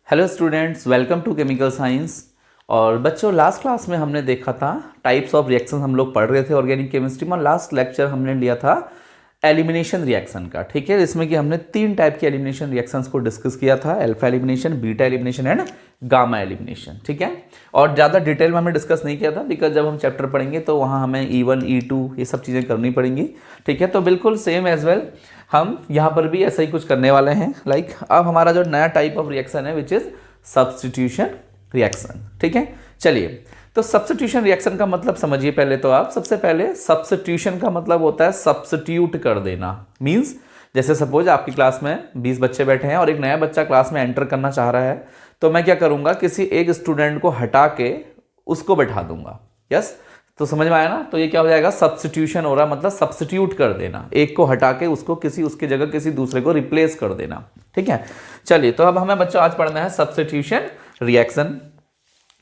Hello students, welcome to chemical science. और बच्चों, last class में हमने देखा था टाइप्स ऑफ रिएक्शन हम लोग पढ़ रहे थे ऑर्गेनिक केमिस्ट्री में। लास्ट लेक्चर हमने लिया था एलिमिनेशन रिएक्शन का, ठीक है, जिसमें कि हमने 3 टाइप के एलिमिनेशन रिएक्शंस को डिस्कस किया था, alpha elimination, beta elimination and gamma elimination, ठीक है। और ज़्यादा डिटेल में हमने डिस्कस नहीं किया था बिकॉज जब हम चैप्टर पढ़ेंगे तो वहाँ हमें E1 E2 ये सब चीज़ें करनी पड़ेंगी, ठीक है। तो बिल्कुल सेम एज वेल हम यहाँ पर भी ऐसा ही कुछ करने वाले हैं। लाइक अब हमारा जो नया टाइप ऑफ रिएक्शन है विच इज़ सब्स्टिट्यूशन रिएक्शन, ठीक है। चलिए, तो सब्स्टिट्यूशन रिएक्शन का मतलब समझिए पहले तो आप। सबसे पहले सब्स्टिट्यूशन का मतलब होता है सब्स्टिट्यूट कर देना। मींस जैसे सपोज आपकी क्लास में 20 बच्चे बैठे हैं और एक नया बच्चा क्लास में एंटर करना चाह रहा है, तो मैं क्या करूंगा, किसी एक स्टूडेंट को हटा के उसको बैठा दूंगा। यस, तो समझ में आया ना। तो ये क्या हो जाएगा, सब्स्टिट्यूशन हो रहा, मतलब सब्स्टिट्यूट कर देना, एक को हटा के उसको उसके जगह किसी दूसरे को रिप्लेस कर देना, ठीक है। चलिए, तो अब हमें बच्चों आज पढ़ना है सब्स्टिट्यूशन रिएक्शन।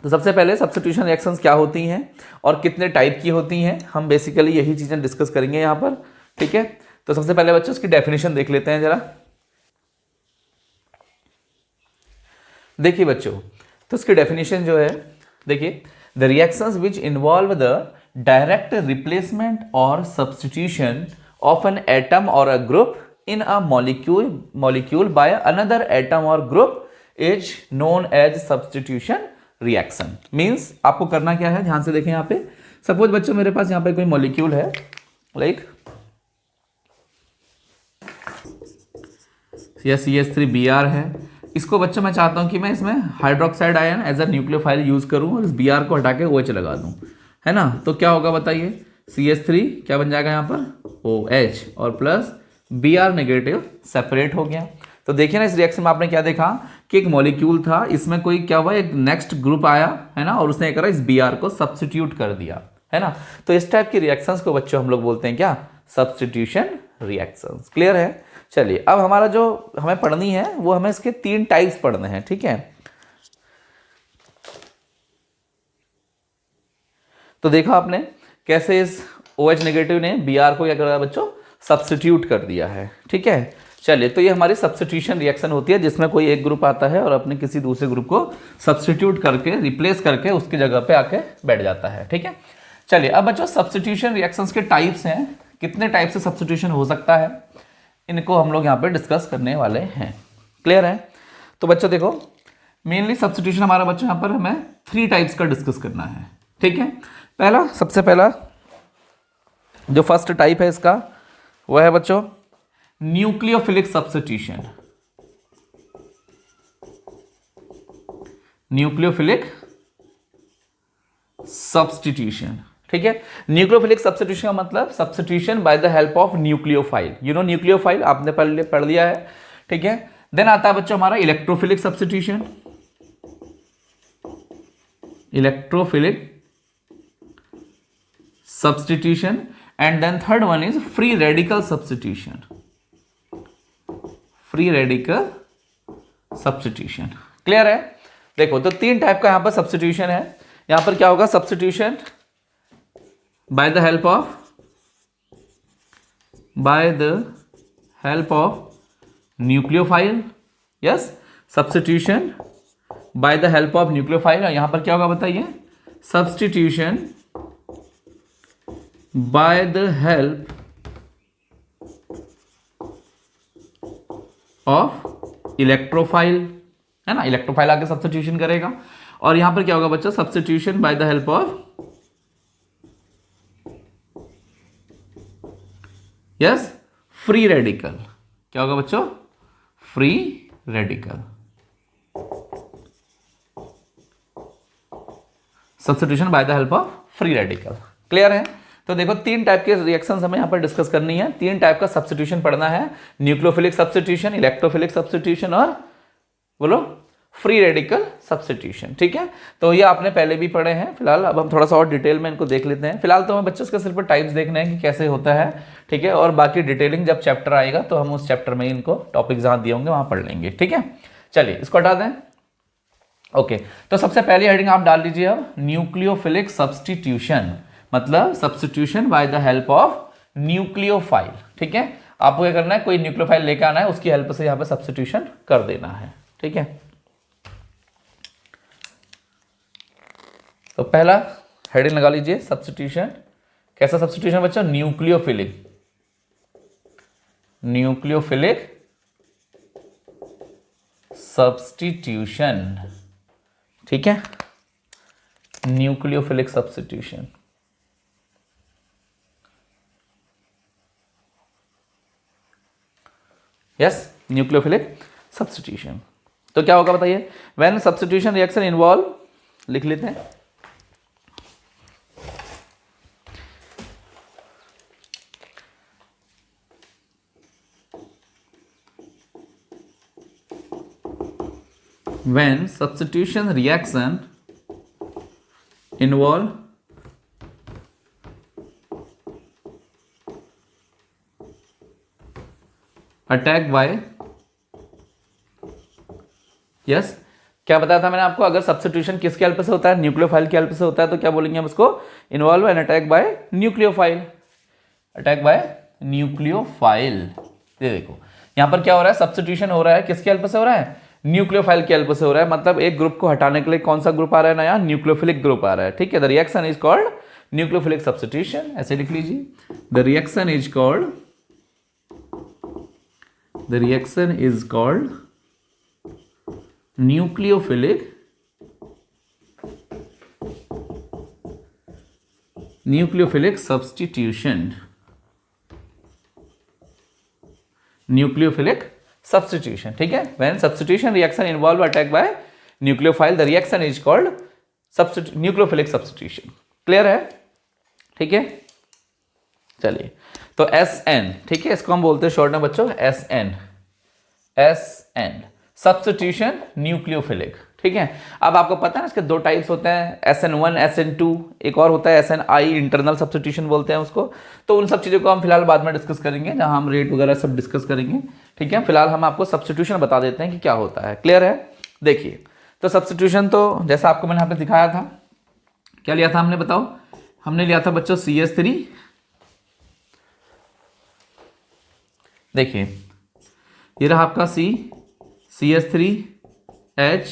तो सबसे पहले सब्स्टिट्यूशन रिएक्शंस क्या होती हैं और कितने टाइप की होती हैं, हम बेसिकली यही चीजें डिस्कस करेंगे यहाँ पर, ठीक है। तो सबसे पहले बच्चों इसकी डेफिनेशन देख लेते हैं जरा। देखिए बच्चों, तो इसकी डेफिनेशन जो है, देखिए, the reactions which involve the direct replacement और सब्स्टिट्यूशन ऑफ एन एटम और a group in a molecule by another atom और group is known as substitution reaction. Means आपको करना क्या है, ध्यान से देखें यहाँ पे। सपोज बच्चों मेरे पास यहाँ पे कोई मॉलिक्यूल है, लाइक या CH3Br है। इसको बच्चों मैं चाहता हूं कि मैं इसमें hydroxide ion as a nucleophile use करूं और इस Br को हटा के OH लगा दूं, है ना। तो क्या होगा बताइए, CH3 क्या बन जाएगा यहाँ पर OH और प्लस Br नेगेटिव सेपरेट हो गया। तो देखिए ना, इस रिएक्शन में आपने क्या देखा कि एक मॉलिक्यूल था, इसमें कोई क्या हुआ, एक नेक्स्ट ग्रुप आया, है ना, और उसने क्या करा, इस Br को सब्स्टिट्यूट कर दिया, है ना। तो इस टाइप की रिएक्शंस को बच्चों हम लोग बोलते हैं क्या, सब्स्टिट्यूशन रिएक्शंस। क्लियर है। चलिए, अब हमारा जो हमें पढ़नी है वो हमें इसके 3 टाइप्स पढ़ने हैं, ठीक है। तो देखा आपने कैसे इस OH नेगेटिव ने Br को क्या करा बच्चों, सब्स्टिट्यूट कर दिया है, ठीक है। चलिए, तो ये हमारी सब्स्टिट्यूशन रिएक्शन होती है जिसमें कोई एक ग्रुप आता है और अपने किसी दूसरे ग्रुप को सब्स्टिट्यूट करके, रिप्लेस करके उसकी जगह पे आके बैठ जाता है, ठीक है। चलिए, अब बच्चों सब्स्टिट्यूशन रिएक्शंस के टाइप्स हैं, कितने टाइप से सब्स्टिट्यूशन हो सकता है, इनको हम लोग यहाँ पे डिस्कस करने वाले हैं। क्लियर है। तो बच्चों देखो, मेनली सब्स्टिट्यूशन हमारा बच्चों यहाँ पर हमें 3 टाइप्स का डिस्कस करना है, ठीक है। सबसे पहला जो फर्स्ट टाइप है इसका, वह है बच्चों न्यूक्लियोफिलिक सब्स्टिट्यूशन। न्यूक्लियोफिलिक सब्स्टिट्यूशन, ठीक है। न्यूक्लियोफिलिक सब्स्टिट्यूशन का मतलब substitution by the help of nucleophile. You know nucleophile आपने पढ़ लिया है, ठीक है। देन आता है बच्चों हमारा electrophilic substitution. Electrophilic substitution and then third one is free radical substitution. Free radical substitution. Clear है। देखो, तो 3 टाइप का यहां पर सब्स्टिट्यूशन है। यहां पर क्या होगा, substitution by the help of nucleophile। yes, substitution by the help of nucleophile। यहां पर क्या होगा बताइए, substitution by the help of electrophile, है ना। इलेक्ट्रोफाइल आके सब्स्टिट्यूशन करेगा। और यहां पर क्या होगा बच्चा, substitution by the help of yes free radical. क्या होगा बच्चों, free radical substitution by the help of free radical. Clear है। तो देखो, 3 टाइप के रिएक्शंस हमें यहां पर डिस्कस करनी है, 3 टाइप का सब्स्टिट्यूशन पढ़ना है, न्यूक्लियोफिलिक सब्स्टिट्यूशन, इलेक्ट्रोफिलिक सब्स्टिट्यूशन और बोलो फ्री रेडिकल सब्स्टिट्यूशन, ठीक है। तो ये आपने पहले भी पढ़े हैं। फिलहाल अब हम थोड़ा सा और डिटेल में इनको देख लेते हैं। फिलहाल तो हमें बच्चों इसका सिर्फ टाइप्स देखने हैं कि कैसे होता है, ठीक है। और बाकी डिटेलिंग जब चैप्टर आएगा तो हम उस चैप्टर में इनको टॉपिक जहां दिए होंगे वहां पढ़ लेंगे, ठीक है। चलिए, इसको हटा दें। ओके, तो सबसे पहली हेडिंग आप डाल लीजिए अब, न्यूक्लियोफिलिक सब्स्टिट्यूशन, मतलब substitution by the help of nucleophile, ठीक है। आपको क्या करना है, कोई न्यूक्लियोफाइल लेकर आना है, उसकी हेल्प से यहाँ पे सब्स्टिट्यूशन कर देना है, ठीक है। तो पहला हेडिंग लगा लीजिए सब्स्टिट्यूशन। कैसा सब्स्टिट्यूशन बच्चों? न्यूक्लियोफिलिक, न्यूक्लियोफिलिक सब्स्टिट्यूशन, ठीक है, nucleophilic substitution. Yes, nucleophilic substitution. तो क्या होगा बताइए? व्हेन सब्स्टिट्यूशन रिएक्शन इन्वॉल्व, लिख लेते हैं, when substitution reaction involve attack by, yes, क्या बताया था मैंने आपको? अगर सब्स्टिट्यूशन किसके हेल्प से होता है? न्यूक्लियोफाइल के हेल्प से होता है। तो क्या बोलेंगे हम उसको? Involve an attack by nucleophile, attack by nucleophile. ये देखो यहां पर क्या हो रहा है? सब्स्टिट्यूशन हो रहा है, किसके हेल्प से हो रहा है? न्यूक्लियोफाइल के हेल्प से हो रहा है। मतलब एक ग्रुप को हटाने के लिए कौन सा ग्रुप आ रहा है? नया न्यूक्लियोफिलिक ग्रुप आ रहा है, ठीक है। The reaction is called nucleophilic substitution, ऐसे लिख लीजिए, the reaction is called, the reaction is called nucleophilic, nucleophilic substitution, nucleophilic substitution, ठीक है। When substitution reaction involve attack by nucleophile, the reaction is called nucleophilic substitution. Clear है? ठीक है, चलिए। तो SN, ठीक है, इसको हम बोलते हैं शॉर्ट में बच्चों SN, SN सब्स्टिट्यूशन न्यूक्लियोफिलिक, ठीक है। अब आपको पता है ना इसके दो टाइप्स होते हैं, SN1, SN2, एक और होता है SNI, इंटरनल सब्स्टिट्यूशन बोलते हैं उसको। तो उन सब चीज़ों को हम फिलहाल बाद में डिस्कस करेंगे, जहां हम रेट वगैरह सब डिस्कस करेंगे, ठीक है। फिलहाल हम आपको सब्स्टिट्यूशन बता देते हैं कि क्या होता है। क्लियर है? देखिए, तो सब्स्टिट्यूशन तो जैसा आपको मैंने यहाँ पे दिखाया था, क्या लिया था हमने बताओ? हमने लिया था बच्चों CH3, देखिए ये रहा आपका CH3H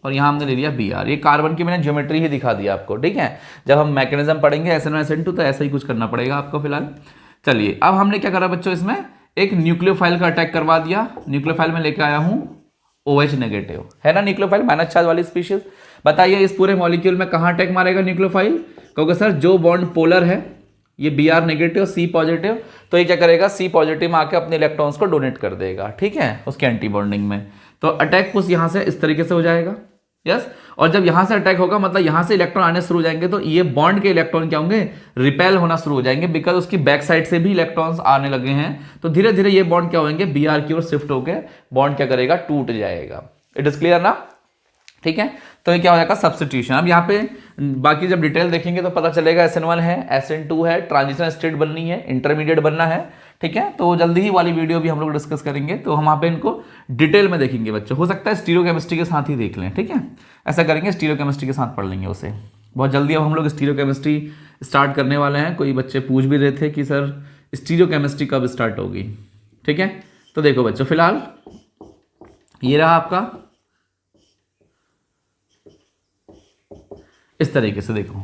और यहाँ हमने ले लिया Br। ये कार्बन की मैंने ज्योमेट्री ही दिखा दिया आपको, ठीक है। जब हम मैकेनिज्म पढ़ेंगे SN1 SN2 तो ऐसा ही कुछ करना पड़ेगा आपको फिलहाल। चलिए, अब हमने क्या करा बच्चों? इसमें एक न्यूक्लियोफाइल का अटैक करवा दिया। न्यूक्लियोफाइल में लेकर आया हूँ OH नेगेटिव, है ना न्यूक्लियोफाइल, माइनस चार्ज वाली स्पीशीज। बताइए इस पूरे मॉलिक्यूल में कहाँ अटैक मारेगा न्यूक्लियोफाइल? क्योंकि सर जो बॉन्ड पोलर है, ये Br नेगेटिव C पॉजिटिव, तो ये क्या करेगा? C पॉजिटिव में आके अपने इलेक्ट्रॉन्स को डोनेट कर देगा, ठीक है, उसके एंटी बॉन्डिंग में। तो अटैक पुश यहाँ से इस तरीके से हो जाएगा, यस। और जब यहाँ से अटैक होगा, मतलब यहाँ से इलेक्ट्रॉन आने शुरू हो जाएंगे, तो ये बॉन्ड के इलेक्ट्रॉन क्या होंगे? रिपेल होना शुरू हो जाएंगे, बिकॉज उसकी बैक साइड से भी इलेक्ट्रॉन्स आने लगे हैं। तो धीरे धीरे ये बॉन्ड क्या होंगे? Br की ओर शिफ्ट होकर बॉन्ड क्या करेगा? टूट जाएगा। इट इज क्लियर ना? ठीक है, तो ये क्या हो जाएगा? सब्स्टिट्यूशन। अब यहाँ पे बाकी जब डिटेल देखेंगे तो पता चलेगा SN1 है, SN2 है, ट्रांजिशन स्टेट बननी है, इंटरमीडिएट बनना है, ठीक है। तो जल्दी ही वाली वीडियो भी हम लोग डिस्कस करेंगे, तो हम वहाँ पे इनको डिटेल में देखेंगे बच्चों। हो सकता है स्टीरियोकेमिस्ट्री के साथ ही देख लें, ठीक है, ऐसा करेंगे, स्टीरियोकेमिस्ट्री के साथ पढ़ लेंगे उसे बहुत जल्दी। अब हम लोग स्टीरियोकेमिस्ट्री स्टार्ट करने वाले हैं। कोई बच्चे पूछ भी रहे थे कि सर स्टीरियोकेमिस्ट्री कब स्टार्ट होगी, ठीक है। तो देखो बच्चों, फिलहाल ये रहा आपका, इस तरीके से देखो,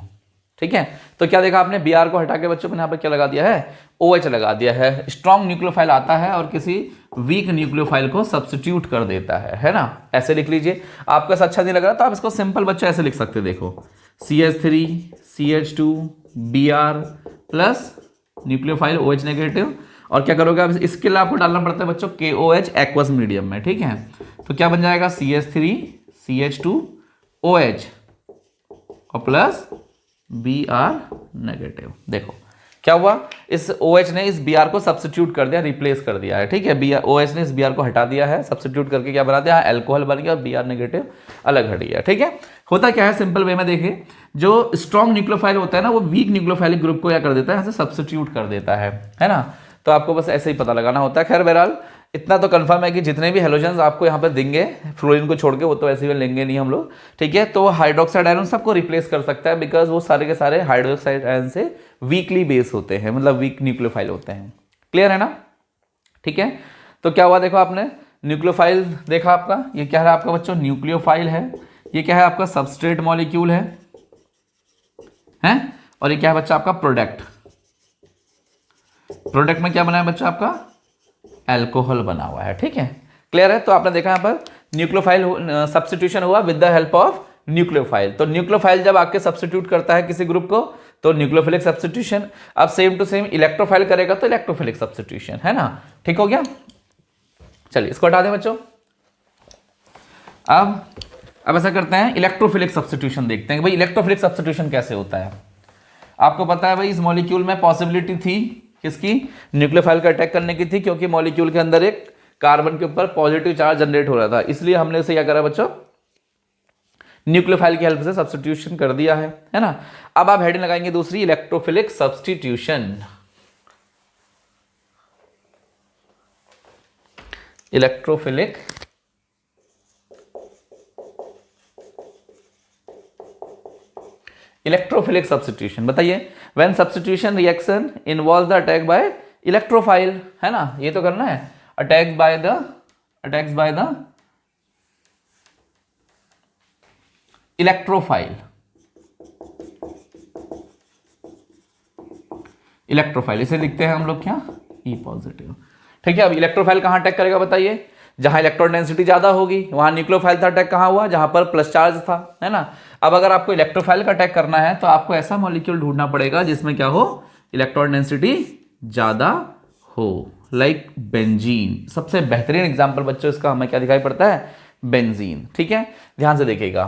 ठीक है। तो क्या देखा आपने? Br को हटा के बच्चों को यहाँ पर क्या लगा दिया है? OH लगा दिया है। स्ट्रॉन्ग न्यूक्लियोफाइल आता है और किसी वीक न्यूक्लियोफाइल को सब्स्टिट्यूट कर देता है ना? ऐसे लिख लीजिए। आपको ऐसा अच्छा नहीं लग रहा तो आप इसको सिंपल बच्चों ऐसे लिख सकते, देखो CH3 CH2 Br plus nucleophile OH negative, और क्या करोगे अब? इसके लिए आपको डालना पड़ता है बच्चों KOH एक्वस मीडियम में, ठीक है। तो क्या बन जाएगा? CH3 CH2 OH और प्लस Br नेगेटिव। देखो क्या हुआ? इस OH ने इस Br को सब्स्टिट्यूट कर दिया, रिप्लेस कर दिया है, ठीक है। OH ने इस Br को हटा दिया है, सब्स्टिट्यूट करके क्या बना दिया? अल्कोहल बन गया और Br नेगेटिव अलग हट गया, ठीक है। होता क्या है? सिंपल वे में देखिए, जो स्ट्रॉन्ग न्यूक्लियोफाइल होता है ना, वो वीक न्यूक्लियोफाइलिक ग्रुप को क्या कर देता है? ऐसे सब्स्टिट्यूट कर देता है ना। तो आपको बस ऐसे ही पता लगाना होता है। खैर बहरहाल इतना तो कंफर्म है कि जितने भी हेलोजन्स आपको यहाँ पर देंगे फ्लोरीन को छोड़ के, वो तो ऐसे ही लेंगे नहीं हम लोग, ठीक है। तो हाइड्रोक्साइड आयरन सबको रिप्लेस कर सकता है, बिकॉज वो सारे के सारे हाइड्रोक्साइड आयरन से वीकली बेस होते हैं, मतलब वीक न्यूक्लियोफाइल होते हैं। क्लियर है ना? ठीक है। तो क्या हुआ? देखो आपने न्यूक्लियोफाइल देखा आपका, ये क्या है आपका बच्चों? न्यूक्लियोफाइल है। ये क्या है आपका सबस्ट्रेट मॉलिक्यूल है हैं, और ये क्या है बच्चा आपका प्रोडक्ट। प्रोडक्ट में क्या बना है बच्चा आपका अल्कोहल बना हुआ है, ठीक है, क्लियर है। तो आपने देखा यहाँ पर न्यूक्लियोफाइल सब्स्टिट्यूशन हुआ with the help of nucleophile. तो न्यूक्लियोफाइल जब आके सब्स्टिट्यूट करता है किसी ग्रुप को तो न्यूक्लियोफिलिक सब्स्टिट्यूशन। अब सेम टू सेम इलेक्ट्रोफाइल करेगा तो इलेक्ट्रोफिलिक सब्स्टिट्यूशन, है ना, ठीक हो गया। चलिए इसको हटा दें बच्चों। अब ऐसा करते हैं इलेक्ट्रोफिलिक सब्स्टिट्यूशन देखते हैं कि भाई इलेक्ट्रोफिलिक सब्स्टिट्यूशन कैसे होता है। आपको पता है भाई इस मॉलिक्यूल में पॉसिबिलिटी थी किसकी, न्यूक्लियोफाइल का अटैक करने की थी, क्योंकि मॉलिक्यूल के अंदर एक कार्बन के ऊपर पॉजिटिव चार्ज जनरेट हो रहा था, इसलिए हमने इसे क्या करा बच्चों, न्यूक्लियोफाइल की हेल्प से सब्स्टिट्यूशन कर दिया है ना। अब आप हेडिंग लगाएंगे दूसरी electrophilic substitution. Electrophilic electrophilic substitution बताइए। When substitution reaction involve the attack by electrophile, है ना, ये तो करना है, attacks by the electrophile. Electrophile इसे लिखते हैं हम लोग क्या, ई पॉजिटिव, ठीक है। अब इलेक्ट्रोफाइल कहां अटैक करेगा बताइए, जहां इलेक्ट्रॉन डेंसिटी ज्यादा होगी। वहां न्यूक्लियोफाइल था अटैक कहां हुआ, जहां पर प्लस चार्ज था, है ना। अब अगर आपको इलेक्ट्रोफाइल का अटैक करना है तो आपको ऐसा मॉलिक्यूल ढूंढना पड़ेगा जिसमें क्या हो, इलेक्ट्रॉन डेंसिटी ज्यादा हो, लाइक बेंजीन। सबसे बेहतरीन एग्जांपल बच्चों इसका हमें क्या दिखाई पड़ता है, बेंजीन, ठीक है, ध्यान से देखिएगा।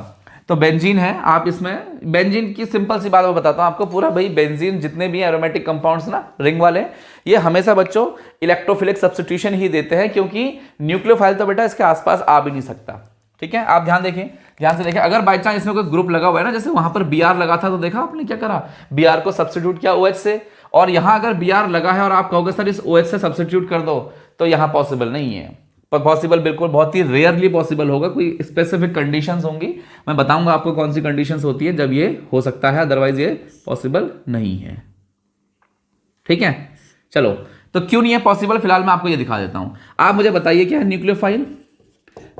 तो बेंजीन है, आप इसमें बेंजीन की सिंपल सी बात मैं बताता हूं आपको पूरा, भाई बेंजीन जितने भी एरोमेटिक कंपाउंड्स ना रिंग वाले, ये हमेशा बच्चों इलेक्ट्रोफिलिक सब्स्टिट्यूशन ही देते हैं, क्योंकि न्यूक्लियोफाइल तो बेटा इसके आसपास आ भी नहीं सकता, ठीक है। आप ध्यान देखें, ध्यान से देखें, अगर बाई चांस इसमें कोई ग्रुप लगा हुआ है ना, जैसे वहां पर Br लगा था तो देखा आपने क्या करा, Br को सब्स्टिट्यूट किया OH से, और यहां अगर Br लगा है और आप कहोगे सर इस OH से सब्स्टिट्यूट कर दो, तो यहां पॉसिबल नहीं है। पर पॉसिबल बिल्कुल बहुत ही रेयरली पॉसिबल होगा, कोई स्पेसिफिक कंडीशंस होंगी, मैं बताऊंगा आपको कौन सी कंडीशंस होती है जब ये हो सकता है, अदरवाइज ये पॉसिबल नहीं है, ठीक है। चलो तो क्यों नहीं है पॉसिबल, फिलहाल मैं आपको ये दिखा देता हूं। आप मुझे बताइए क्या है न्यूक्लियोफाइल,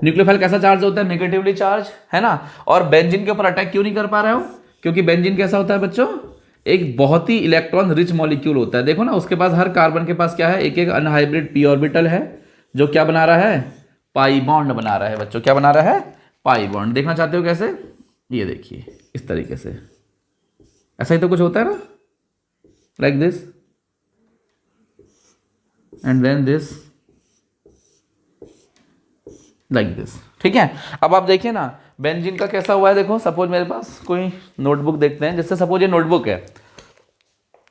न्यूक्लियोफाइल कैसा चार्ज होता है, नेगेटिवली चार्ज, है ना। और बेंजीन के ऊपर अटैक क्यों नहीं कर पा रहे हो, क्योंकि बेंजीन कैसा होता है बच्चों, एक बहुत ही इलेक्ट्रॉन रिच मॉलिक्यूल होता है। देखो ना उसके पास, हर कार्बन के पास क्या है, एक एक अनहाइब्रिड पी ऑर्बिटल है, जो क्या बना रहा है, पाई बॉन्ड बना रहा है बच्चों, क्या बना रहा है, पाई बॉन्ड। देखना चाहते हो कैसे, ये देखिए इस तरीके से, ऐसा ही तो कुछ होता है ना, like this and then this, like this, ठीक है। अब आप देखिए ना बेंजीन का कैसा हुआ है, देखो सपोज मेरे पास कोई नोटबुक देखते हैं, जैसे सपोज ये नोटबुक है,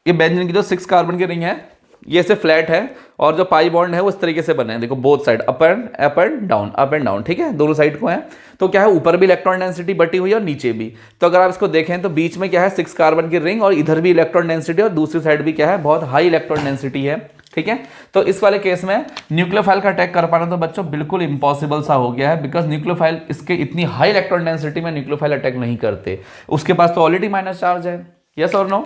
ये बेंजीन की जो 6 कार्बन की रिंग है ये से फ्लैट है, और जो पाई बॉन्ड है वो इस तरीके से बने हैं, देखो both side up and down, ठीक है, दोनों साइड को है। तो क्या है, ऊपर भी इलेक्ट्रॉन डेंसिटी बटी हुई है और नीचे भी। तो अगर आप इसको देखें तो बीच में क्या है, 6 कार्बन की रिंग, और इधर भी इलेक्ट्रॉन डेंसिटी, और दूसरी साइड भी क्या है, बहुत हाई इलेक्ट्रॉन डेंसिटी है, ठीक है। तो इस वाले केस में न्यूक्लियोफाइल का अटैक कर पाना तो बच्चों बिल्कुल इंपॉसिबल सा हो गया है, बिकॉज न्यूक्लियोफाइल इसके इतनी हाई इलेक्ट्रॉन डेंसिटी में न्यूक्लियोफाइल अटैक नहीं करते, उसके पास तो ऑलरेडी माइनस चार्ज है, यस और नो,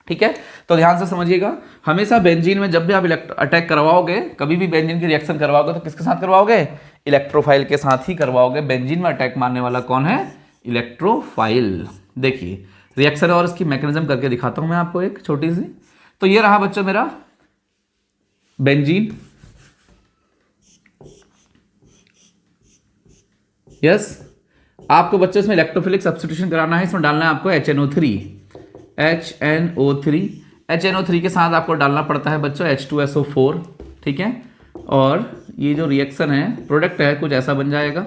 ठीक है। तो ध्यान से समझिएगा, हमेशा बेंजीन में जब भी आप अटैक करवाओगे, कभी भी बेंजीन की रिएक्शन करवाओगे तो किसके साथ करवाओगे, इलेक्ट्रोफाइल के साथ ही करवाओगे। बेंजीन में अटैक मारने वाला कौन है, इलेक्ट्रोफाइल। देखिए रिएक्शन और इसकी मैकेनिज्म करके दिखाता हूं मैं आपको एक छोटी सी। तो ये रहा बच्चों मेरा बेंजीन, यस। आपको बच्चों इसमें इलेक्ट्रोफिलिक सब्स्टिट्यूशन कराना है, इसमें डालना है आपको HNO3 के साथ आपको डालना पड़ता है बच्चों H2SO4, ठीक है। और ये जो रिएक्शन है, प्रोडक्ट है, कुछ ऐसा बन जाएगा,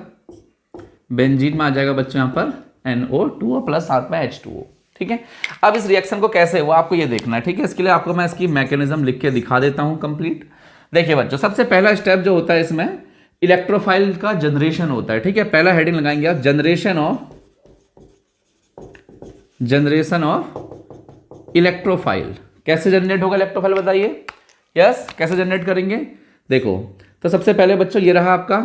बेंजीन में आ जाएगा बच्चों यहाँ पर NO2 प्लस साथ में H2O, ठीक है। अब इस रिएक्शन को कैसे हुआ आपको ये देखना है, ठीक है। इसके लिए आपको मैं इसकी मैकेनिज्म लिख के दिखा देता हूँ कंप्लीट। देखिए बच्चों, सबसे पहला स्टेप जो होता है इसमें इलेक्ट्रोफाइल का जनरेशन होता है, ठीक है। पहला हेडिंग लगाएंगे आप, जनरेशन ऑफ इलेक्ट्रोफाइल। कैसे जनरेट होगा इलेक्ट्रोफाइल बताइए, यस, कैसे जनरेट करेंगे, देखो। तो सबसे पहले बच्चों ये रहा आपका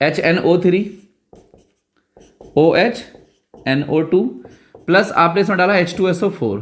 HNO3 OH NO2 प्लस आपने इसमें डाला H2SO4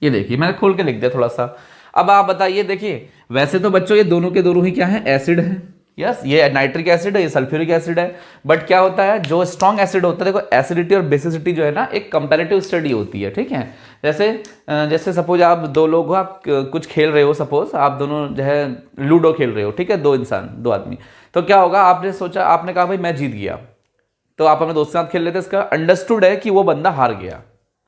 ये देखिए मैंने खोल के लिख दिया थोड़ा सा। अब आप बताइए, देखिए वैसे तो बच्चों ये दोनों के दोनों ही क्या है, एसिड है। यस, ये नाइट्रिक एसिड है, ये सल्फ्यूरिक एसिड है। बट क्या होता है, जो स्ट्रॉन्ग एसिड होता है, देखो एसिडिटी और बेसिसिटी जो है ना, एक कंपैरेटिव स्टडी होती है, ठीक है। जैसे जैसे सपोज आप दो लोग हो, आप कुछ खेल रहे हो, सपोज आप दोनों जो है लूडो खेल रहे हो, ठीक है, दो इंसान, दो आदमी। तो क्या होगा, आपने सोचा, आपने कहा भाई मैं जीत गया, तो आप अपने दोस्त के साथ खेल लेते, इसका अंडरस्टूड है कि वो बंदा हार गया,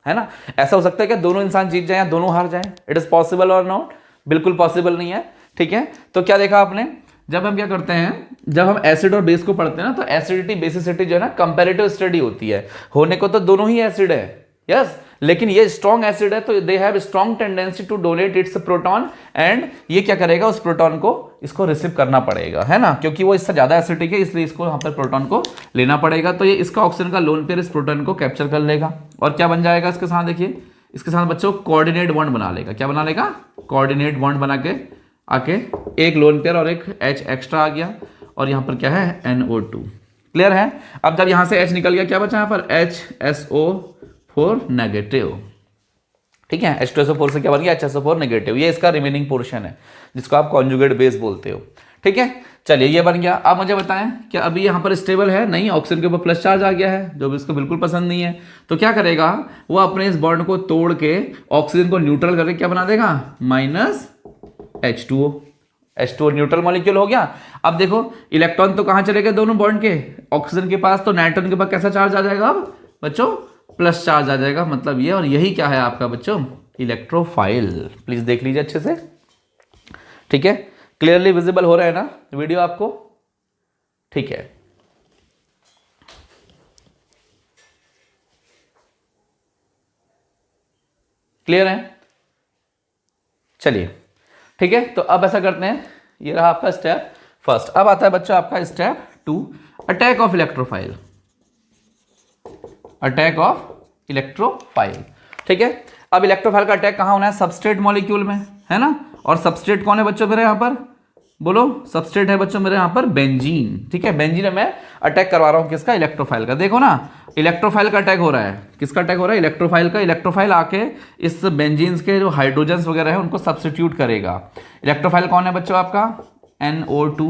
है ना। ऐसा हो सकता है कि दोनों इंसान जीत जाए या दोनों हार जाए, इट इज पॉसिबल और नॉट, बिल्कुल पॉसिबल नहीं है, ठीक है। तो क्या देखा आपने, जब हम क्या करते हैं, जब हम एसिड और बेस को पढ़ते हैं ना, तो एसिडिटी बेसिसिटी जो है ना कंपैरेटिव स्टडी होती है। होने को तो दोनों ही एसिड है, यस, लेकिन ये स्ट्रॉन्ग एसिड है, तो they have strong tendency to donate its proton, and ये क्या करेगा, उस प्रोटॉन को इसको रिसीव करना पड़ेगा, है ना, क्योंकि वो इससे ज्यादा एसिडिक है, इसलिए इसको यहाँ पर प्रोटॉन को लेना पड़ेगा। तो ये इसका ऑक्सीजन का लोन पेयर इस प्रोटॉन को कैप्चर कर लेगा, और क्या बन जाएगा इसके साथ, देखिए इसके साथ बच्चों कोऑर्डिनेट बॉन्ड बना लेगा। क्या बना लेगा, कोऑर्डिनेट बॉन्ड बना के आके एक लोन पेयर और एक H एक्स्ट्रा आ गया, और यहाँ पर क्या है, NO2। क्लियर है। अब जब यहाँ से H निकल गया, क्या बचा यहाँ पर, HSO4 नेगेटिव, ठीक है। H2SO4 से क्या बन गया, HSO4 नेगेटिव। ये इसका रिमेनिंग पोर्शन है, जिसको आप कॉन्जुगेट बेस बोलते हो, ठीक है। चलिए ये बन गया। अब मुझे बताएं कि अभी यहाँ पर स्टेबल है नहीं, ऑक्सीजन के ऊपर प्लस चार्ज आ गया है, जो भी इसको बिल्कुल पसंद नहीं है। तो क्या करेगा वो, अपने इस बॉन्ड को तोड़ के ऑक्सीजन को न्यूट्रल करके क्या बना देगा, -H2O। H2O न्यूट्रल मॉलिक्यूल हो गया। अब देखो इलेक्ट्रॉन तो कहाँ चले गए दोनों बॉन्ड के, ऑक्सीजन के पास, तो नाइट्रोजन के पास कैसा चार्ज आ जाएगा अब बच्चों, प्लस चार्ज आ जाएगा, मतलब ये, और यही क्या है आपका बच्चों, इलेक्ट्रोफाइल। प्लीज देख लीजिए अच्छे से, ठीक है, क्लियरली विजिबल हो रहा है ना वीडियो आपको, ठीक है। क्लियर है, चलिए ठीक है। तो अब ऐसा करते हैं, ये रहा आपका स्टेप फर्स्ट। अब आता है बच्चों आपका step 2, attack of electrophile. Attack of electrophile, ठीक है। अब इलेक्ट्रोफाइल का अटैक कहां होना है, सबस्ट्रेट मॉलिक्यूल में, है ना। और सबस्ट्रेट कौन है बच्चों मेरे यहां पर, बोलो, सबस्ट्रेट है बच्चों मेरे यहां पर बेंजीन, ठीक है। बेंजीन में मैं अटैक करवा रहा हूं किसका, इलेक्ट्रोफाइल का। देखो ना, इलेक्ट्रोफाइल का अटैक हो रहा है, किसका अटैक हो रहा है, इलेक्ट्रोफाइल का। इलेक्ट्रोफाइल आके इस बेंजीन्स के जो हाइड्रोजन्स वगैरह है उनको सब्स्टिट्यूट करेगा। इलेक्ट्रोफाइल कौन है बच्चों आपका, NO2।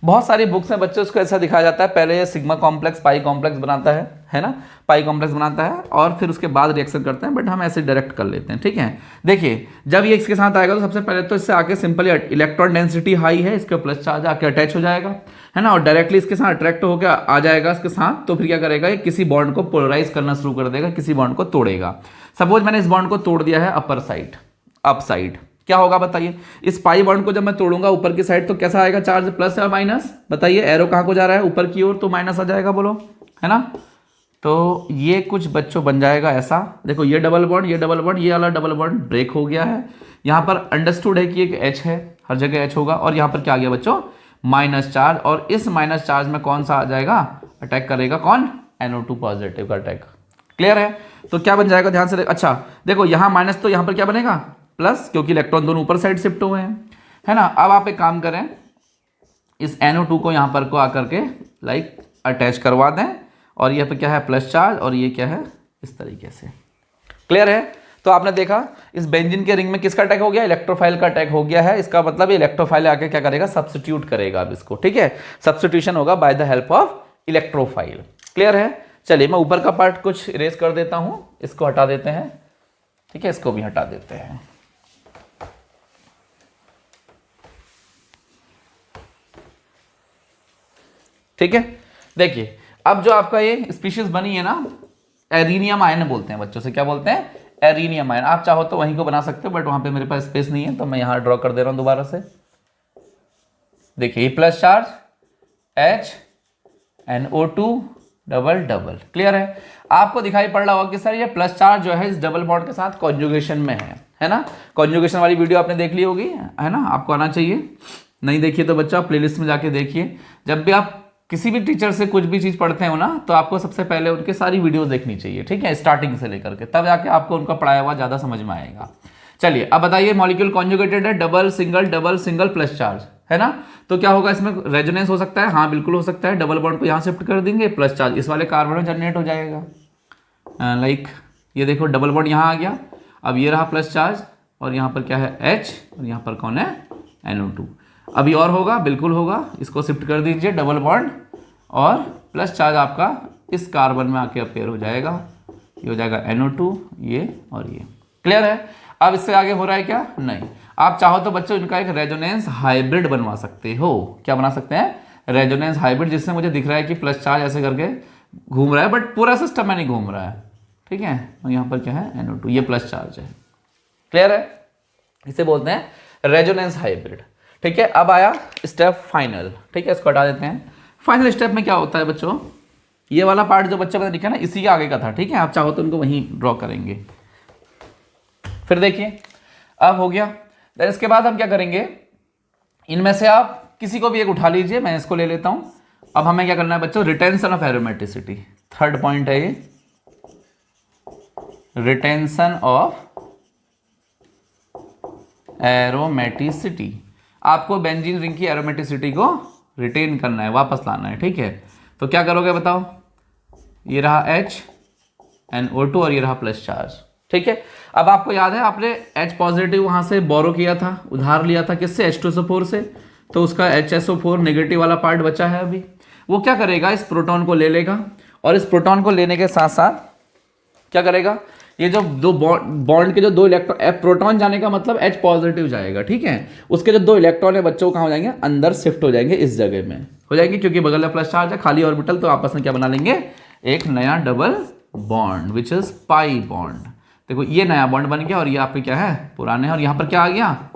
बहुत सारी बुक्स में बच्चों उसको ऐसा दिखाया जाता है, पहले ये सिग्मा कॉम्प्लेक्स पाई कॉम्प्लेक्स बनाता है ना, पाई कॉम्प्लेक्स बनाता है, और फिर उसके बाद रिएक्शन करते हैं, बट हम ऐसे डायरेक्ट कर लेते हैं, ठीक है। देखिए जब ये इसके साथ आएगा तो सबसे पहले तो इससे आके सिंपली इलेक्ट्रॉन डेंसिटी हाई है, इसके प्लस चार्ज आके अटैच हो जाएगा, है ना, और डायरेक्टली इसके साथ अट्रैक्ट होकर आ जाएगा इसके साथ। तो फिर क्या करेगा, ये किसी बॉन्ड को पोलराइज करना शुरू कर देगा, किसी बॉन्ड को तोड़ेगा। सपोज मैंने इस बॉन्ड को तोड़ दिया है अपर साइड, अप साइड, क्या होगा बताइए, इस पाई बॉन्ड को जब मैं तोड़ूंगा ऊपर की साइड, तो कैसा आएगा चार्ज, प्लस या माइनस, बताइए। एरो कहां को जा रहा है, ऊपर की ओर, तो माइनस आ जाएगा, बोलो, है ना। तो ये कुछ बच्चों बन जाएगा ऐसा, देखो ये डबल बॉन्ड, ये डबल बॉन्ड, ये वाला डबल बॉन्ड ब्रेक हो गया है। यहाँ पर अंडरस्टूड है कि एक H है, हर जगह H होगा, और यहाँ पर क्या आ गया बच्चों, माइनस चार्ज, और इस माइनस चार्ज में कौन सा आ जाएगा, अटैक करेगा कौन, NO2 पॉजिटिव का अटैक। क्लियर है। तो क्या बन जाएगा, ध्यान से, अच्छा देखो यहाँ माइनस, तो यहाँ पर क्या बनेगा, प्लस, क्योंकि इलेक्ट्रॉन दोनों ऊपर साइड शिफ्ट हुए हैं, है ना। अब आप एक काम करें, इस NO2 को यहाँ पर को आकर के लाइक अटैच करवा दें, और यहाँ पे क्या है, प्लस चार्ज, और ये क्या है, इस तरीके से। क्लियर है। तो आपने देखा इस बेंजीन के रिंग में किसका अटैक हो गया, इलेक्ट्रोफाइल का अटैक हो गया है। इसका मतलब इलेक्ट्रोफाइल आके क्या करेगा, सब्स्टिट्यूट करेगा अब इसको, ठीक है। सब्स्टिट्यूशन होगा by the help of electrophile. Clear है। चलिए मैं ऊपर का पार्ट कुछ इरेज कर देता हूं, इसको हटा देते हैं, ठीक है, इसको भी हटा देते हैं। ठीक है, देखिए अब जो आपका ये स्पीशीज बनी है ना, एरीनियम आयन बोलते हैं बच्चों से, क्या बोलते हैं, एरीनियम आयन। आप चाहो तो वहीं को बना सकते हो, बट वहां पे मेरे पास स्पेस नहीं है, तो मैं यहां ड्रॉ कर दे रहा हूं दोबारा से। देखिए plus charge H NO2 double double. Clear है। आपको दिखाई पड़ रहा होगा कि सर ये प्लस चार्ज जो है इस डबल बॉन्ड के साथ कॉन्जुगेशन में है ना। कॉन्जुगेशन वाली वीडियो आपने देख ली होगी, है ना, आपको आना चाहिए। नहीं देखिए तो बच्चा प्लेलिस्ट में जाके देखिए। जब भी आप किसी भी टीचर से कुछ भी चीज़ पढ़ते हो ना, तो आपको सबसे पहले उनके सारी वीडियोस देखनी चाहिए, ठीक है, स्टार्टिंग से लेकर के, तब जाके आपको उनका पढ़ाया हुआ ज़्यादा समझ में आएगा। चलिए अब बताइए, मॉलिक्यूल कॉन्जुगेटेड है, डबल सिंगल प्लस चार्ज, है ना। तो क्या होगा, इसमें रेजोनेंस हो सकता है, हाँ बिल्कुल हो सकता है। डबल बॉन्ड को यहाँ शिफ्ट कर देंगे, प्लस चार्ज इस वाले कार्बन में जनरेट हो जाएगा। लाइक ये देखो डबल बॉन्ड यहाँ आ गया, अब ये रहा प्लस चार्ज, और यहाँ पर क्या है H और यहाँ पर कौन है NO2। अभी और होगा, बिल्कुल होगा, इसको शिफ्ट कर दीजिए डबल बॉन्ड और प्लस चार्ज आपका इस कार्बन में आके अपेयर हो जाएगा, ये हो जाएगा NO2 ये और ये। क्लियर है? अब इससे आगे हो रहा है क्या? नहीं। आप चाहो तो बच्चों इनका एक रेजोनेंस हाइब्रिड बनवा सकते हो। क्या बना सकते हैं? रेजोनेंस हाइब्रिड, जिससे मुझे दिख रहा है कि प्लस चार्ज ऐसे करके घूम रहा है, बट पूरा सिस्टम में नहीं घूम रहा है। ठीक है, और यहाँ पर क्या है NO2, ये प्लस चार्ज है। क्लियर है? इसे बोलते हैं रेजोनेंस हाइब्रिड। ठीक है, अब आया स्टेप फाइनल। ठीक है, इसको हटा देते हैं। फाइनल स्टेप में क्या होता है बच्चों? ये वाला पार्ट जो बच्चे मैंने लिखा ना, इसी के आगे का था। ठीक है, आप चाहो तो उनको वहीं ड्रॉ करेंगे। फिर देखिए, अब हो गया। देन इसके बाद हम क्या करेंगे, इनमें से आप किसी को भी एक उठा लीजिए, मैं इसको ले लेता हूं। अब हमें क्या करना है बच्चों? Retention of aromaticity. Third point है ये, रिटेंशन ऑफ एरोमेटिसिटी। आपको बेंजीन रिंग की एरोमेटिसिटी को रिटेन करना है, वापस लाना है। ठीक है, तो क्या करोगे बताओ? ये रहा H NO2 और ये रहा प्लस चार्ज। ठीक है, अब आपको याद है आपने H पॉजिटिव वहां से बोरो किया था, उधार लिया था, किससे? H2SO4 से। तो उसका HSO4 नेगेटिव वाला पार्ट बचा है अभी। वो क्या करेगा? इस प्रोटॉन को ले लेगा और इस प्रोटॉन को लेने के साथ साथ क्या करेगा? ये जो दो बॉन्ड के जो दो इलेक्ट्रॉन, प्रोटॉन जाने का मतलब H पॉजिटिव जाएगा। ठीक है, उसके जो दो इलेक्ट्रॉन है बच्चों कहाँ हो जाएंगे? अंदर शिफ्ट हो जाएंगे, इस जगह में हो जाएंगे, क्योंकि बगल में प्लस चार्ज है, खाली ऑर्बिटल। तो आपस में क्या बना लेंगे? एक नया double bond, which is pi bond. देखो ये नया बॉन्ड बन गया और ये आपके क्या है? पुराने हैं। और यहाँ पर क्या आ गया?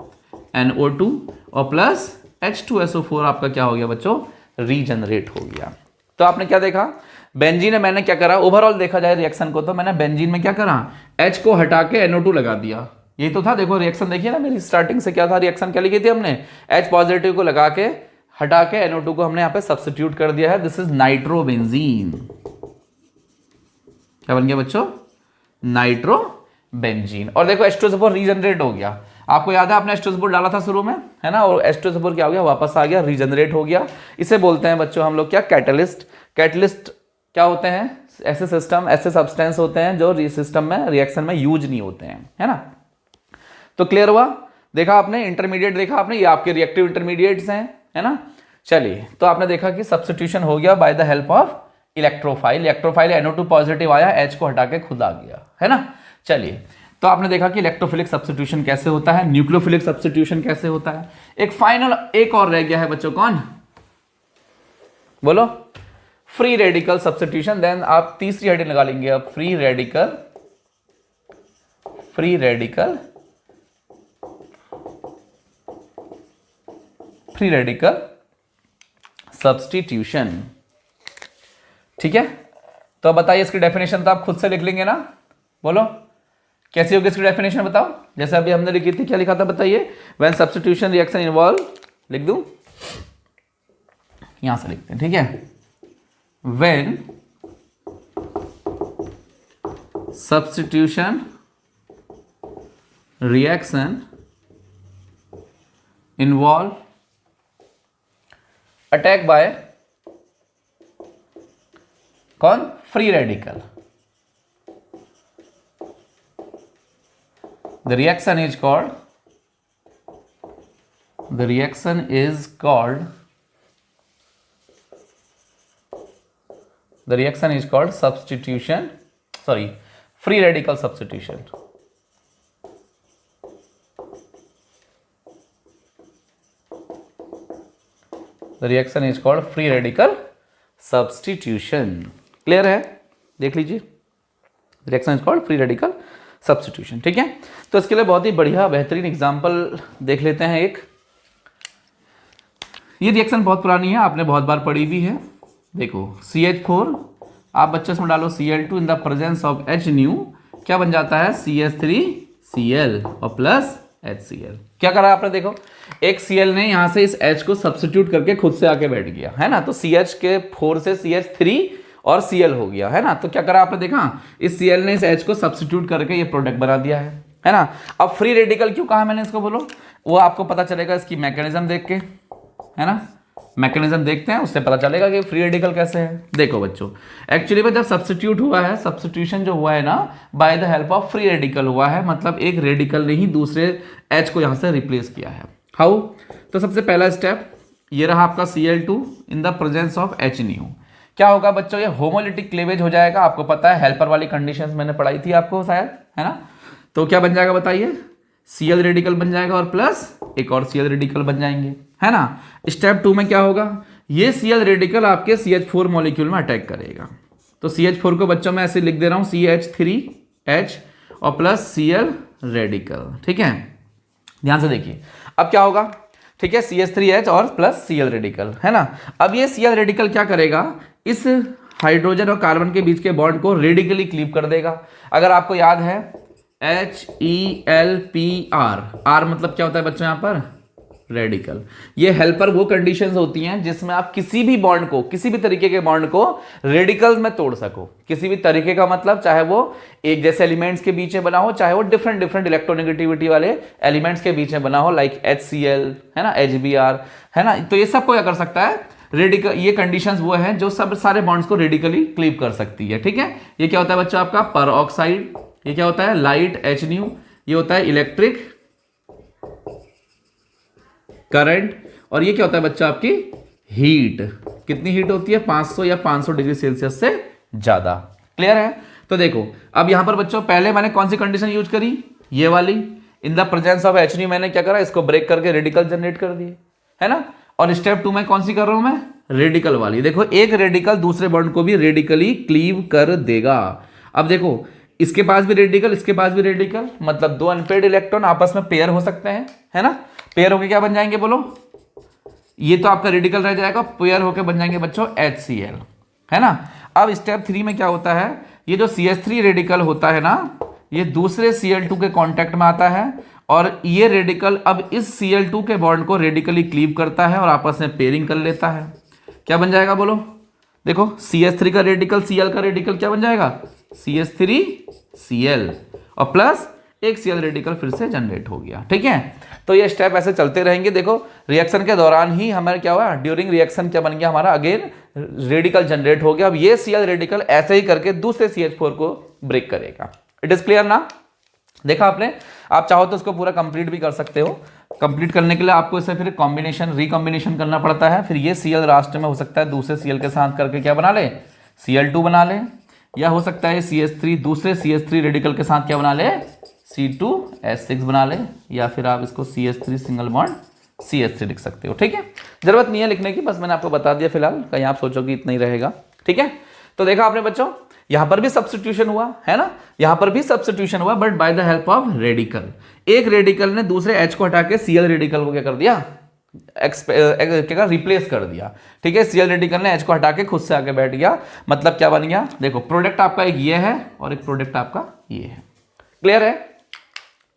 NO2 और प्लस H2SO4 आपका क्या हो गया बच्चों? रीजनरेट हो गया। तो आपने क्या देखा? बेंजीन में मैंने क्या करा? ओवरऑल देखा जाए रिएक्शन को, तो मैंने बेंजीन में क्या करा? H को हटा के NO2 लगा दिया। यही तो था। देखो रिएक्शन देखिए ना, मेरी स्टार्टिंग से क्या था? रिएक्शन क्या लिखी थी हमने? H पॉजिटिव को लगा के हटा के NO2 को हमने यहाँ पे सब्स्टिट्यूट कर दिया है। This is nitrobenzene. क्या बन गया बच्चों? नाइट्रोबेंजीन। और देखो H2SO4 रीजनरेट हो गया। आपको याद है आपने H2SO4 डाला था शुरू में, है ना? और H2SO4 क्या हो गया? वापस आ गया, रीजनरेट हो गया। इसे बोलते हैं बच्चों हम लोग क्या? कैटलिस्ट। कैटलिस्ट क्या होते हैं? ऐसे सिस्टम, ऐसे सब्सटेंस होते हैं जो सिस्टम में रिएक्शन में यूज नहीं होते हैं, है ना? तो क्लियर हुआ? देखा आपने, इंटरमीडिएट देखा आपने, ये आपके रिएक्टिव इंटरमीडिएट्स हैं, है ना? चलिए, तो आपने देखा कि सब्स्टिट्यूशन हो गया by the help of electrophile. Electrophile NO2 positive आया, H को हटा के खुद आ गया, है ना? चलिए, तो आपने देखा कि इलेक्ट्रोफिलिक सब्स्टिट्यूशन कैसे होता है, न्यूक्लियोफिलिक सब्स्टिट्यूशन कैसे होता है। एक फाइनल एक और रह गया है बच्चों, कौन? बोलो। Free radical substitution. देन आप तीसरी हेडिंग लगा लेंगे अब, फ्री रेडिकल सब्स्टिट्यूशन। ठीक है, तो बताइए इसकी डेफिनेशन तो आप खुद से लिख लेंगे ना? बोलो कैसी होगी इसकी डेफिनेशन, बताओ। जैसे अभी हमने लिखी थी, क्या लिखा था बताइए? व्हेन सब्स्टिट्यूशन रिएक्शन इन्वॉल्व, लिख दूं, यहां से लिखते हैं। ठीक है, when substitution reaction involve attack by कौन? Free radical. The reaction is called substitution, free radical substitution. The reaction is called free radical substitution. Clear है? देख लीजिए, reaction is called free radical substitution. ठीक है, तो इसके लिए बहुत ही बढ़िया बेहतरीन एग्जांपल देख लेते हैं एक। ये रिएक्शन बहुत पुरानी है, आपने बहुत बार पढ़ी भी है। देखो CH4, आप बच्चे इसमें डालो Cl2 in the presence of H new, क्या बन जाता है? CH3Cl और प्लस HCl। क्या करा आपने? देखो एक Cl ने यहां से इस H को सब्स्टिट्यूट करके खुद से आके बैठ गया, है ना? तो CH के 4 से CH3 और Cl हो गया, है ना? तो क्या करा आपने? देखा इस Cl ने इस H को सब्स्टिट्यूट करके ये प्रोडक्ट बना दिया है ना? अब फ्री रेडिकल क्यों कहा मैंने इसको, बोलो? वो आपको पता चलेगा इसकी मैकेनिज्म देख के, है ना? मैकेनिज्म देखते हैं, उससे पता चलेगा कि फ्री रेडिकल कैसे है। देखो बच्चों, एक्चुअली में जब सब्स्टिट्यूट हुआ है, सब्स्टिट्यूशन जो हुआ है ना by the help of free radical हुआ है, मतलब एक रेडिकल ने ही दूसरे H को यहाँ से रिप्लेस किया है। हाउ? तो सबसे पहला स्टेप ये रहा आपका Cl2 in the presence of H-, क्या होगा बच्चों, ये होमोलिटिक क्लीवेज हो जाएगा। आपको पता है हेल्पर वाली कंडीशंस मैंने पढ़ाई थी आपको शायद, है ना। तो क्या बन जाएगा बताइए, Cl रेडिकल बन जाएगा और प्लस एक और Cl रेडिकल बन जाएंगे, है ना। स्टेप 2 में क्या होगा, ये Cl रेडिकल आपके CH4 मॉलिक्यूल में अटैक करेगा। तो CH4 को बच्चों में ऐसे लिख दे रहा हूं, CH3H और प्लस Cl रेडिकल, ठीक है। ध्यान से देखिए अब क्या होगा, ठीक है, CH3H और प्लस Cl रेडिकल, है ना। अब ये Cl रेडिकल क्या करेगा, इस हाइड्रोजन और कार्बन के बीच के बॉन्ड को रेडिकली क्लीव कर देगा। अगर आपको याद है HELPR, R मतलब क्या होता है बच्चों यहाँ पर, रेडिकल। ये हेल्पर वो कंडीशंस होती हैं जिसमें आप किसी भी बॉन्ड को, किसी भी तरीके के बॉन्ड को रेडिकल में तोड़ सको। किसी भी तरीके का मतलब चाहे वो एक जैसे एलिमेंट्स के बीच में बना हो, चाहे वो डिफरेंट डिफरेंट इलेक्ट्रोनेगेटिविटी वाले एलिमेंट्स के बीच में बना हो, लाइक HCl, है ना, HBr, है ना। तो ये सब क्या कर सकता है, रेडिकल। ये कंडीशंस वो हैं जो सब सारे बॉन्ड्स को रेडिकली क्लीव कर सकती है, ठीक है। ये क्या होता है बच्चों आपका पर ऑक्साइड, ये क्या होता है लाइट H-, ये होता है इलेक्ट्रिक करंट, और ये क्या होता है बच्चा आपकी हीट। कितनी हीट होती है, 500 या 500 डिग्री सेल्सियस से ज्यादा। क्लियर है। तो देखो अब यहां पर बच्चों पहले मैंने कौन सी कंडीशन यूज करी, ये वाली, in the presence of H-, मैंने क्या करा, इसको ब्रेक करके रेडिकल जनरेट कर दिए, है ना। और स्टेप 2 में कौन सी कर रहा हूं मैं, रेडिकल वाली। देखो एक रेडिकल दूसरे बॉन्ड को भी रेडिकली क्लीव कर देगा। अब देखो इसके पास भी रेडिकल, इसके पास भी रेडिकल, मतलब दो अनपेयर्ड इलेक्ट्रॉन आपस में पेयर हो सकते हैं, है ना। पेयर होके क्या बन जाएंगे बोलो, ये तो आपका रेडिकल रह जाएगा, पेयर होके बन जाएंगे बच्चों HCl, है ना। अब स्टेप 3 में क्या होता है, ये जो CH3 रेडिकल होता है ना, ये दूसरे Cl2 के कांटेक्ट में आता है और ये रेडिकल अब इस Cl2 के बॉन्ड को रेडिकली क्लीव करता है और आपस में पेयरिंग कर लेता है। क्या बन जाएगा बोलो, देखो CH3 का रेडिकल Cl का रेडिकल क्या बन जाएगा, CH3Cl और प्लस एक Cl रेडिकल फिर से जनरेट हो गया, ठीक है। तो ये स्टेप ऐसे चलते रहेंगे। देखो रिएक्शन के दौरान ही हमारे क्या हुआ, ड्यूरिंग रिएक्शन क्या बन गया हमारा, अगेन रेडिकल जनरेट हो गया। अब ये Cl रेडिकल ऐसे ही करके दूसरे CH4 को ब्रेक करेगा। इट इज क्लियर ना। देखा आपने, आप चाहो तो इसको पूरा कंप्लीट भी कर सकते हो। कंप्लीट करने के लिए आपको इसे फिर कॉम्बिनेशन रिकॉम्बिनेशन करना पड़ता है। फिर ये Cl लास्ट में हो सकता है दूसरे Cl के साथ करके क्या बना ले, Cl2 बना ले, या हो सकता है CH3 दूसरे CH3 रेडिकल के साथ क्या बना ले, C2H6 बना ले, या फिर आप इसको CH3 सिंगल बॉन्ड CH3 लिख सकते हो, ठीक है। जरूरत नहीं है लिखने की, बस मैंने आपको बता दिया फिलहाल, कहीं आप सोचोगे इतना ही रहेगा, ठीक है। तो देखा आपने बच्चों, यहां पर भी सब्स्टिट्यूशन हुआ है ना, यहां पर भी सब्स्टिट्यूशन हुआ, but by the help of radical. एक रेडिकल ने दूसरे H को हटा के Cl रेडिकल को क्या कर दिया, क्या रिप्लेस कर दिया, ठीक है। Cl रेडिकल ने H को हटा के खुद से आके बैठ गया, मतलब क्या बन गया, देखो प्रोडक्ट आपका एक ये है और एक प्रोडक्ट आपका ये है। क्लियर है,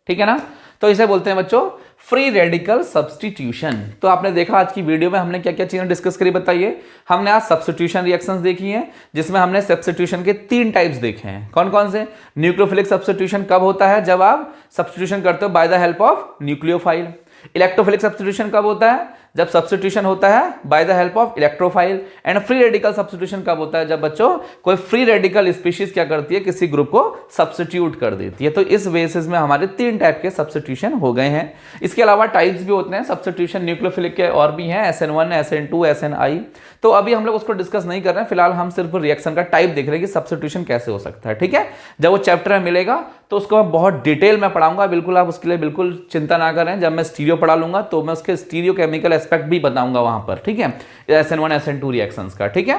ठीक है ना। तो इसे बोलते हैं बच्चों फ्री रेडिकल सब्स्टिट्यूशन। तो आपने देखा आज की वीडियो में हमने क्या क्या चीजें डिस्कस करी, बताइए। हमने आज सब्स्टिट्यूशन रिएक्शंस देखी हैं, जिसमें हमने सब्स्टिट्यूशन के 3 टाइप्स देखे हैं। कौन कौन से, न्यूक्लियोफिलिक सब्स्टिट्यूशन कब होता है, जब आप सब्स्टिट्यूशन करते हो by the help of nucleophile. Electrophilic substitution कब होता है, जब सब्स्टिट्यूशन होता है by the help of electrophile. And free radical substitution कब होता है, जब बच्चों कोई फ्री रेडिकल स्पीशीज क्या करती है, किसी ग्रुप को सब्स्टिट्यूट कर देती है। तो इस बेसिस में हमारे 3 टाइप के सब्स्टिट्यूशन हो गए हैं। इसके अलावा टाइप्स भी होते हैं सब्स्टिट्यूशन न्यूक्लियोफिलिक के, और भी हैं SN1, SN2, SNI। तो अभी हम लोग उसको डिस्कस नहीं कर रहे हैं, फिलहाल हम सिर्फ रिएक्शन का टाइप देख रहे हैं कि सब्स्टिट्यूशन कैसे हो सकता है, ठीक है। जब वो चैप्टर में मिलेगा तो उसको मैं बहुत डिटेल में पढ़ाऊंगा, बिल्कुल आप उसके लिए बिल्कुल चिंता ना करें। जब मैं स्टीरियो पढ़ा लूंगा तो मैं उसके स्टीरियो केमिकल एस्पेक्ट भी बताऊंगा वहां पर, ठीक है, SN1 SN2 रिएक्शंस का, ठीक है।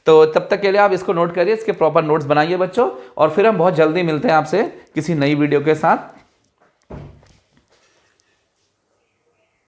तो तब तक के लिए आप इसको नोट करिए, इसके प्रॉपर नोट्स बनाइए बच्चों, और फिर हम बहुत जल्दी मिलते हैं आपसे किसी नई वीडियो के साथ।